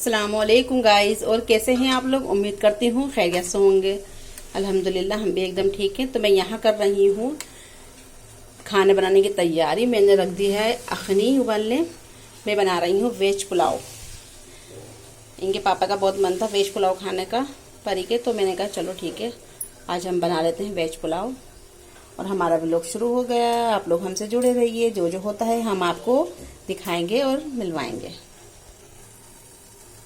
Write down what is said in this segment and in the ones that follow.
अस्सलामुअलैकुम गाइस। और कैसे हैं आप लोग? उम्मीद करती हूँ खैरियत से होंगे। अल्हम्दुलिल्लाह हम भी एकदम ठीक हैं। तो मैं यहाँ कर रही हूँ खाने बनाने की तैयारी। मैंने रख दी है अखनी उबालने। मैं बना रही हूँ वेज पुलाव। इनके पापा का बहुत मन था वेज पुलाव खाने का परी के, तो मैंने कहा चलो ठीक है आज हम बना लेते हैं वेज पुलाव। और हमारा व्लॉग शुरू हो गया। आप लोग हमसे जुड़े रहिए, जो जो होता है हम आपको दिखाएंगे और मिलवाएंगे।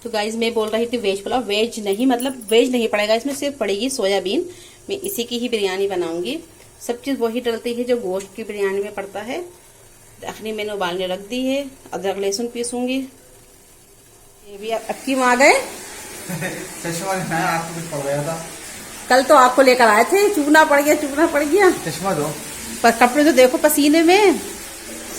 तो गाइज मैं बोल रही थी वेज पुलाव, वेज नहीं मतलब वेज नहीं पड़ेगा इसमें, सिर्फ पड़ेगी सोयाबीन। मैं इसी की ही बिरयानी बनाऊंगी। सब चीज़ वही डलती है जो गोश्त की बिरयानी में पड़ता है। अखनी मैंने उबालने रख दी है। अदरक लहसुन पीसूंगी। ये भी अक्की में आ गए। चश्मा आपको कुछ पड़ गया था कल तो आपको लेकर आए थे, चूना पड़ गया। चश्मा दो। पर कपड़े तो देखो पसीने में।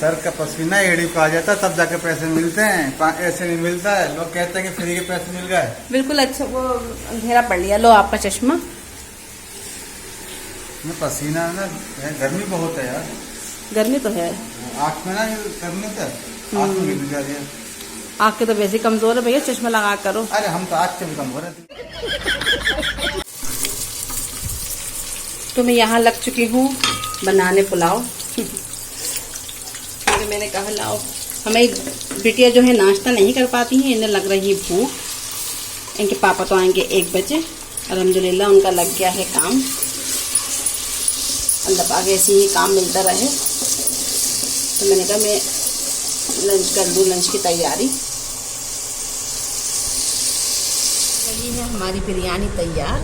सर का पसीना एड़ी को आ जाता है तब जाके पैसे मिलते हैं, ऐसे नहीं मिलता है। लोग कहते हैं कि फ्री के पैसे मिल गए। बिल्कुल अच्छा, वो अंधेरा पड़ लिया। लो आपका चश्मा। पसीना ना गर्मी बहुत है यार। गर्मी तो है। आँख में ना गर्मी तो आँख में मिल जा रही है। आँख के तो वैसे कमजोर है भैया, चश्मा लगा करो। अरे हम तो आँख से भी कम हो रहे थे। तो मैं यहाँ लग चुकी हूँ बनाने पुलाव। क्योंकि मैंने कहा लाओ, हमें बिटिया जो है नाश्ता नहीं कर पाती हैं, इन्हें लग रही भूख। इनके पापा तो आएंगे 1 बजे। अल्हम्दुलिल्लाह उनका लग गया है काम। अल्लाह पाक ऐसे ही काम मिलता रहे। तो मैंने कहा मैं लंच कर दूँ, लंच की तैयारी। यही है हमारी बिरयानी तैयार।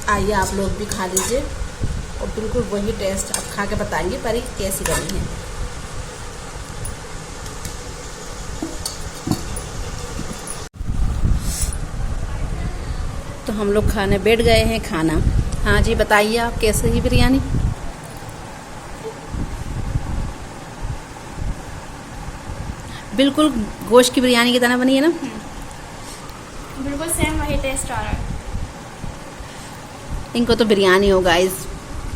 आइए आप लोग भी खा लीजिए और बिल्कुल वही टेस्ट आप खा के बताएंगे परी कैसी बनी है। तो हम लोग खाने बैठ गए हैं खाना। हाँ जी बताइए आप कैसे ही बिरयानी? बिल्कुल गोश्त की बिरयानी की तरह बनी है ना? बिल्कुल सेम वही टेस्ट आ रहा है। इनको तो बिरयानी हो गाइस,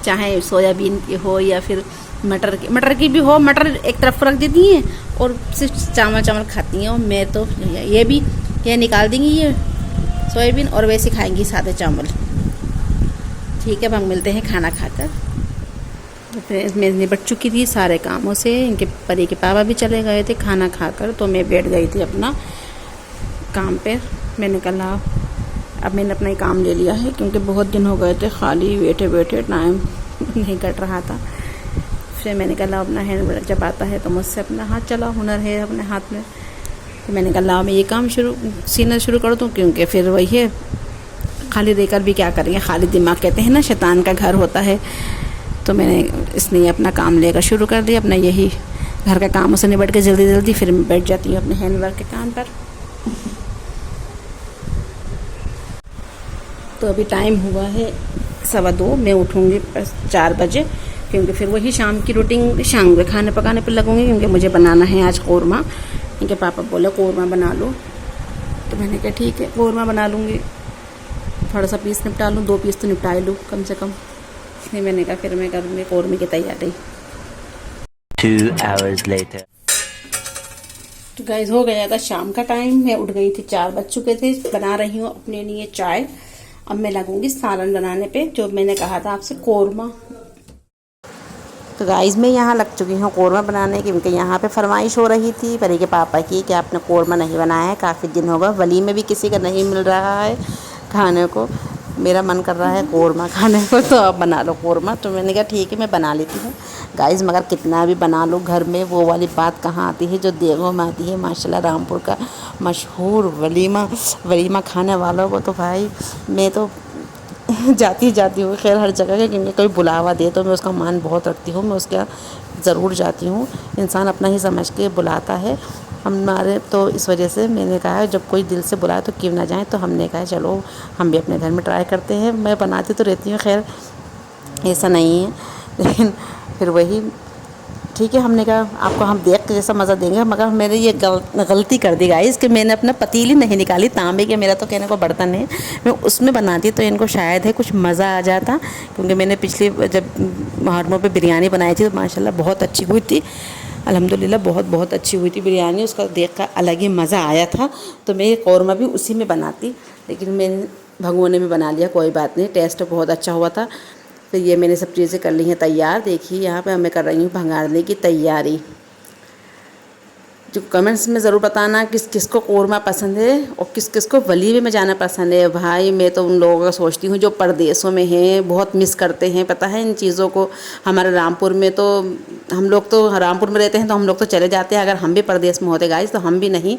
चाहे सोयाबीन की हो या फिर मटर की भी हो। मटर एक तरफ रख देती हैं और सिर्फ चावल खाती हैं। और मैं तो ये भी ये निकाल देंगी ये सोयाबीन और वैसे खाएंगी सादे चावल। ठीक है, अब हम मिलते हैं खाना खाकर। तो फिर मैं निपट चुकी थी सारे कामों से। इनके परी के पापा भी चले गए थे खाना खाकर, तो मैं बैठ गई थी अपना काम पे। मैंने कहा अब मैंने अपना ही काम ले लिया है, क्योंकि बहुत दिन हो गए थे खाली बैठे बैठे, टाइम नहीं कट रहा था। फिर मैंने कहा अपना हैंड जब आता है तो मुझसे अपना हाथ चला, हुनर है अपने हाथ में। तो मैंने कहा मैं ये काम सीना शुरू कर दूँ, क्योंकि फिर वही है खाली देकर भी क्या करेंगे। खाली दिमाग कहते हैं ना शैतान का घर होता है। तो मैंने इसने अपना काम लेकर शुरू कर दिया। अपना यही घर का काम से निपट के जल्दी जल्दी फिर मैं बैठ जाती हूँ अपने हैंडवर्क के काम पर। तो अभी टाइम हुआ है 2:15। मैं उठूँगी 4 बजे, क्योंकि फिर वही शाम की रूटीन शाम में खाने पकाने पर लगूंगी। क्योंकि मुझे बनाना है आज कौरमा। इनके पापा बोले कौरमा बना लो, तो मैंने कहा ठीक है कौरमा बना लूँगी। थोड़ा सा पीस निपटा लूँ, 2 पीस तो निपटा लूँ कम से कम। इसलिए मैंने कहा फिर मैं करूँगी कौरमे की तैयारी। 2 hours later. तो गाइस हो गया था शाम का टाइम। मैं उठ गई थी, 4 बज चुके थे। बना रही हूँ अपने लिए चाय। अब मैं लगूंगी सालन बनाने पे, जो मैंने कहा था आपसे कौरमा। तो गाइस मैं यहाँ लग चुकी हूँ कौरमा बनाने, क्योंकि यहाँ पे फरमाइश हो रही थी परी के पापा की कि आपने कौरमा नहीं बनाया है, काफ़ी दिन होगा, वली में भी किसी का नहीं मिल रहा है खाने को। मेरा मन कर रहा है कौरमा खाने को, तो आप बना लो कौरमा। तो मैंने कहा ठीक है मैं बना लेती हूँ गाइस। मगर कितना भी बना लो घर में वो वाली बात कहाँ आती है जो देगों में आती है। माशाल्लाह रामपुर का मशहूर वलीमा खाने वालों को तो भाई मैं तो जाती हूँ खैर हर जगह के, क्योंकि कोई बुलावा दे तो मैं उसका मान बहुत रखती हूँ। मैं उसका ज़रूर जाती हूँ। इंसान अपना ही समझ के बुलाता है हमारे। तो इस वजह से मैंने कहा जब कोई दिल से बुलाए तो क्यों ना जाए। तो हमने कहा चलो हम भी अपने घर में ट्राई करते हैं। मैं बनाती तो रहती हूँ खैर, ऐसा नहीं है, लेकिन फिर वही ठीक है, हमने कहा आपको हम देख के जैसा मज़ा देंगे, मगर मैंने ये गलती कर दी गाइस कि मैंने अपना पतीली नहीं निकाली। तांबे के मेरा तो कहने को बर्तन है, मैं उसमें बनाती तो इनको शायद है कुछ मज़ा आ जाता, क्योंकि मैंने पिछली जब मुहर्रम पे बिरयानी बनाई थी तो माशाल्लाह बहुत अच्छी हुई थी, अल्हम्दुलिल्लाह बहुत अच्छी हुई थी बिरयानी। उसका देख कर अलग ही मज़ा आया था। तो मैं ये कौरमा भी उसी में बनाती, लेकिन मैंने भगोने में बना लिया, कोई बात नहीं, टेस्ट बहुत अच्छा हुआ था। तो ये मैंने सब चीज़ें कर ली हैं तैयार। देखिए यहाँ पे मैं कर रही हूँ भंगारने की तैयारी। जो कमेंट्स में ज़रूर बताना किस किस को कौरमा पसंद है और किस किस को वलीमे में जाना पसंद है। भाई मैं तो उन लोगों का सोचती हूँ जो परदेशों में हैं, बहुत मिस करते हैं, पता है इन चीज़ों को। हमारे रामपुर में तो हम लोग तो रामपुर में रहते हैं तो हम लोग तो चले जाते हैं, अगर हम भी परदेश में होते गाइस तो हम भी नहीं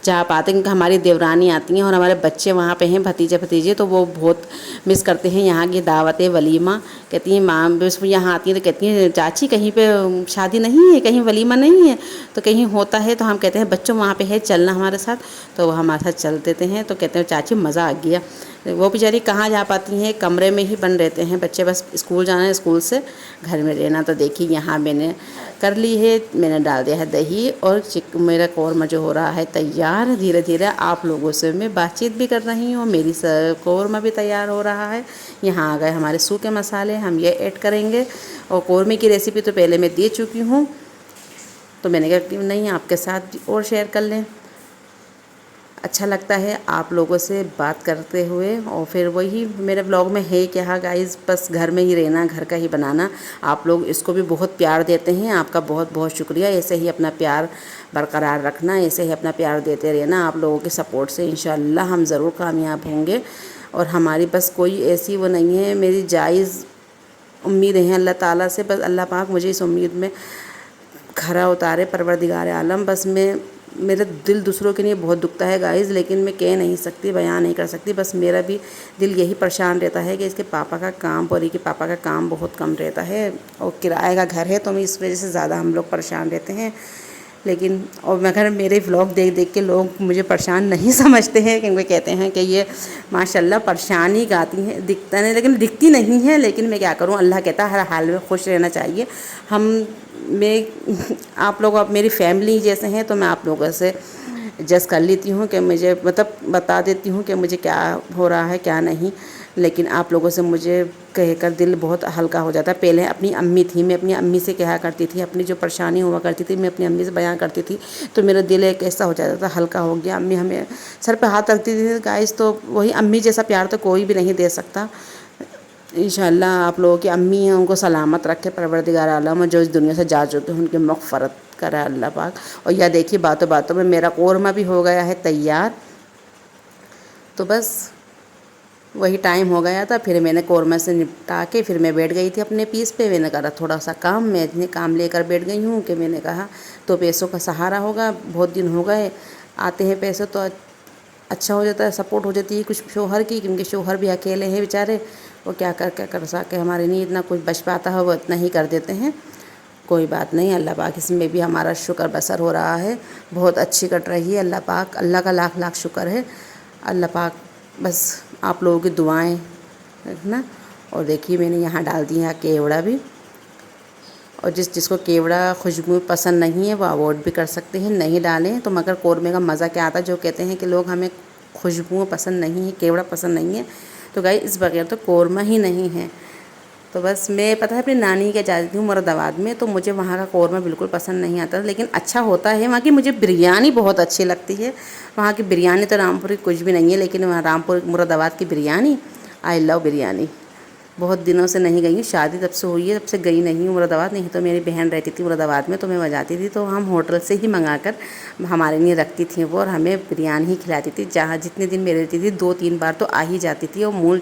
जा पाते, क्योंकि हमारी देवरानी आती हैं और हमारे बच्चे वहाँ पे हैं, भतीजे भतीजे, तो वो बहुत मिस करते हैं यहाँ की दावतें वलीमा। कहती हैं माँ बस यहाँ आती हैं तो कहती हैं चाची कहीं पे शादी नहीं है, कहीं वलीमा नहीं है, तो कहीं होता है तो हम कहते हैं बच्चों वहाँ पे है चलना हमारे साथ, तो वो हमारे साथ चल देते हैं। तो कहते हैं चाची मज़ा आ गया। वो बेचारी कहाँ जा पाती हैं, कमरे में ही बन रहते हैं बच्चे, बस स्कूल जाना है, स्कूल से घर में रहना। तो देखिए यहाँ मैंने कर ली है, मैंने डाल दिया है दही और मेरा कौरमा जो हो रहा है तैयार। धीरे धीरे आप लोगों से मैं बातचीत भी कर रही हूँ, मेरी कौरमा भी तैयार हो रहा है। यहाँ आ गए हमारे सूखे मसाले, हम ये ऐड करेंगे। और कौरमे की रेसिपी तो पहले मैं दे चुकी हूँ, तो मैंने कहा कि नहीं आपके साथ और शेयर कर लें। अच्छा लगता है आप लोगों से बात करते हुए, और फिर वही मेरे ब्लॉग में है क्या गाइस, बस घर में ही रहना, घर का ही बनाना। आप लोग इसको भी बहुत प्यार देते हैं, आपका बहुत बहुत शुक्रिया। ऐसे ही अपना प्यार बरकरार रखना, ऐसे ही अपना प्यार देते रहना। आप लोगों के सपोर्ट से इंशाल्लाह हम ज़रूर कामयाब होंगे। और हमारी बस कोई ऐसी वो नहीं है, मेरी जायज़ उम्मीद है अल्लाह ताला से, बस अल्लाह पाक मुझे इस उम्मीद में खरा उतारे, परवरदिगार आलम। बस मेरा दिल दूसरों के लिए बहुत दुखता है गाइज़, लेकिन मैं कह नहीं सकती, बयान नहीं कर सकती। बस मेरा भी दिल यही परेशान रहता है कि इसके पापा का काम, परी के पापा का काम बहुत कम रहता है और किराए का घर है, तो मैं इस वजह से ज़्यादा हम लोग परेशान रहते हैं। लेकिन और मगर मेरे व्लॉग देख देख के लोग मुझे परेशान नहीं समझते हैं, क्योंकि कहते हैं कि ये माशाल्लाह परेशानी गाती हैं, दिखता नहीं, लेकिन दिखती नहीं है। लेकिन मैं क्या करूं, अल्लाह कहता है हर हाल में खुश रहना चाहिए। आप लोग अब मेरी फैमिली जैसे हैं, तो मैं आप लोगों से जज कर लेती हूँ कि मुझे मतलब बता देती हूँ कि मुझे क्या हो रहा है क्या नहीं। लेकिन आप लोगों से मुझे कहकर दिल बहुत हल्का हो जाता है। पहले अपनी अम्मी थी, मैं अपनी अम्मी से कहा करती थी, अपनी जो परेशानी हुआ करती थी मैं अपनी अम्मी से बयां करती थी, तो मेरा दिल एक ऐसा हो जाता था, हल्का हो गया। अम्मी हमें सर पे हाथ रखती थी गाइस, तो वही अम्मी जैसा प्यार तो कोई भी नहीं दे सकता। इंशाल्लाह आप लोगों की अम्मी हैं, उनको सलामत रखे परवरदिगार आलम, जो इस दुनिया से जा चुके हैं उनकी मग़फ़रत करे अल्लाह पाक। और यह देखिए बातों बातों में मेरा कौरमा भी हो गया है तैयार। तो बस वही टाइम हो गया था, फिर मैंने कौरमा से निपटा के फिर मैं बैठ गई थी अपने पीस पे। मैंने कहा थोड़ा सा काम, मैं इतने काम लेकर बैठ गई हूँ कि मैंने कहा तो पैसों का सहारा होगा, बहुत दिन हो गए आते हैं पैसे तो अच्छा हो जाता है, सपोर्ट हो जाती है कुछ शोहर की, क्योंकि शोहर भी अकेले हैं बेचारे, वो क्या कर सके, हमारे नहीं इतना कुछ बच पाता है, वो इतना ही कर देते हैं। कोई बात नहीं, अल्लाह पाक इसमें भी हमारा शुक्र बसर हो रहा है, बहुत अच्छी कट रही है। अल्लाह पाक, अल्लाह का लाख लाख शुक्र है। अल्लाह पाक बस आप लोगों की दुआएं रखना। और देखिए मैंने यहाँ डाल दिया है केवड़ा भी, और जिसको केवड़ा खुशबू पसंद नहीं है वो अवॉइड भी कर सकते हैं, नहीं डालें तो। मगर कौरमे का मज़ा क्या आता है, जो कहते हैं कि लोग हमें खुशबू पसंद नहीं है, केवड़ा पसंद नहीं है, तो गाइस इस बगैर तो कौरमा ही नहीं है। तो बस मैं पता है अपनी नानी के जाती हूँ मुरादाबाद में, तो मुझे वहाँ का कौरमा बिल्कुल पसंद नहीं आता, लेकिन अच्छा होता है वहाँ की। मुझे बिरयानी बहुत अच्छी लगती है, वहाँ की बिरयानी तो रामपुर की कुछ भी नहीं है, लेकिन वहाँ रामपुर मुरादाबाद की बिरयानी, आई लव बिरयानी। बहुत दिनों से नहीं गई हूँ, शादी तब से हुई है तब से गई नहीं हूँ मुरादाबाद। नहीं तो मेरी बहन रहती थी मुरादाबाद में, तो मैं वहाँ जाती थी, तो हम होटल से ही मंगाकर हमारे लिए रखती थी वो, और हमें बिरयानी ही खिलाती थी। जहाँ जितने दिन मैं रहती थी 2-3 बार तो आ ही जाती थी। और मूल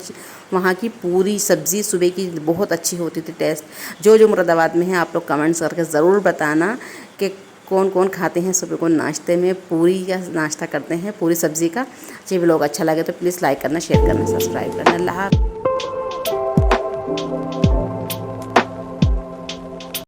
वहाँ की पूरी सब्ज़ी सुबह की बहुत अच्छी होती थी, टेस्ट। जो मुरादाबाद में है आप लोग कमेंट्स करके ज़रूर बताना कि कौन कौन खाते हैं सुबह को नाश्ते में, पूरी का नाश्ता करते हैं पूरी सब्ज़ी का। जी व्लॉग अच्छा लगे तो प्लीज़ लाइक करना, शेयर करना, सब्सक्राइब करना। अल्लाह।